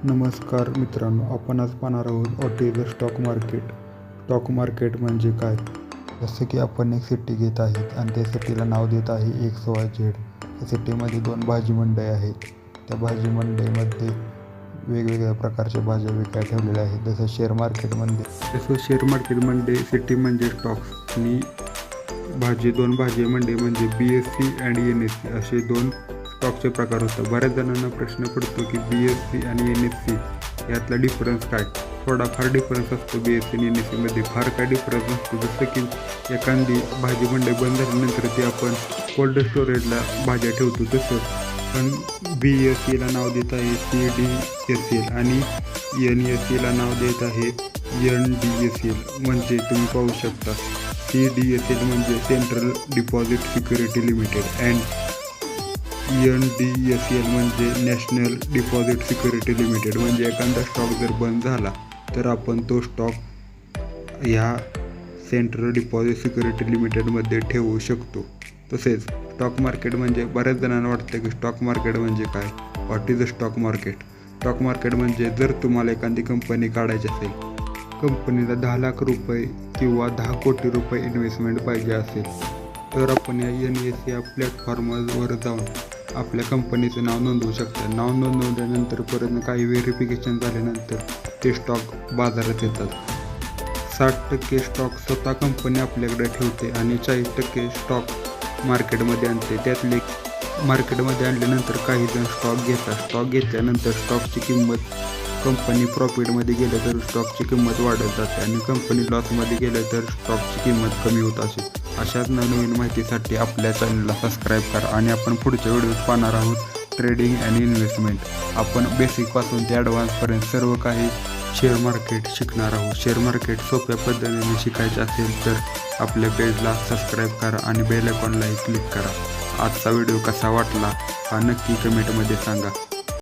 नमस्कार मित्रांनो, आपण आज पाहणार आहोत what is the stock market. Stock market म्हणजे काय. जसं की आपण एक सिटी घेत आहेत आणि त्या सिटीला नाव देत आहे XYZ. या सिटीमध्ये 2 भाजी मंडई आहेत. त्या भाजी मंडईमध्ये वेगवेगळ्या प्रकारच्या भाज्या विकायला ठेवलेल्या आहेत. जसं शेअर मार्केटमध्ये सिटी म्हणजे स्टॉक्स आणि 2 भाजी मंडई म्हणजे BSE आणि NSE असे 2 स्टॉकचे प्रकार होतात. बऱ्याच जणांना प्रश्न पडतो की BSE आणि NSE यातला डिफरन्स काय. थोडाफार डिफरन्स असतो BSE आणि NSE मध्ये, फार काय डिफरन्स नसतो. जसं की एखादी भाजी मंडई बंद झाल्यानंतर ती आपण कोल्ड स्टोरेजला भाज्या ठेवतो, तसं पण BSEला नाव देत आहे CDSL आणि NSEला नाव देत आहे NDSL. म्हणजे तुम्ही पाहू शकता CDSL म्हणजे central deposit security limited and NDSL म्हणजे नॅशनल डिपॉझिट सिक्युरिटी लिमिटेड. म्हणजे एखादा स्टॉक जर बंद झाला तर आपण तो स्टॉक ह्या सेंट्रल डिपॉझिट सिक्युरिटी लिमिटेडमध्ये ठेवू शकतो. तसेच स्टॉक मार्केट म्हणजे बऱ्याच जणांना वाटतं की स्टॉक मार्केट म्हणजे काय. What is the stock market. Stock market म्हणजे जर तुम्हाला एखादी कंपनी काढायची असेल, कंपनीला 10 लाख रुपये किंवा 10 कोटी रुपये इन्व्हेस्टमेंट पाहिजे असेल, तर आपण या NSE या प्लॅटफॉर्मवर जाऊन आपल्या कंपनीचं नाव नोंदवू शकता. नाव नोंदवल्यानंतर परत काही व्हेरिफिकेशन झाल्यानंतर ते स्टॉक बाजारात येतात. 60% स्टॉक स्वतः कंपनी आपल्याकडे ठेवते आणि 40% स्टॉक मार्केटमध्ये आणते. त्यातले मार्केटमध्ये आणल्यानंतर काही जण स्टॉक घेतात. स्टॉक घेतल्यानंतर स्टॉकची किंमत, कंपनी प्रॉफिटमध्ये गेलं तर स्टॉकची किंमत वाढत जाते आणि कंपनी लॉसमध्ये गेलं तर स्टॉकची किंमत कमी होत असते. अशाच नवनवीन माहितीसाठी आपल्या चॅनलला सबस्क्राईब करा आणि आपण पुढच्या व्हिडिओत पाहणार आहोत ट्रेडिंग अँड इन्व्हेस्टमेंट. आपण बेसिकपासून ते ॲडव्हान्सपर्यंत सर्व काही शेअर मार्केट शिकणार आहोत. शेअर मार्केट सोप्या पद्धतीने शिकायचे असेल तर आपल्या पेजला सबस्क्राईब करा आणि बेल आयकॉनलाही क्लिक करा. आजचा व्हिडिओ कसा वाटला हा नक्की कमेंटमध्ये सांगा.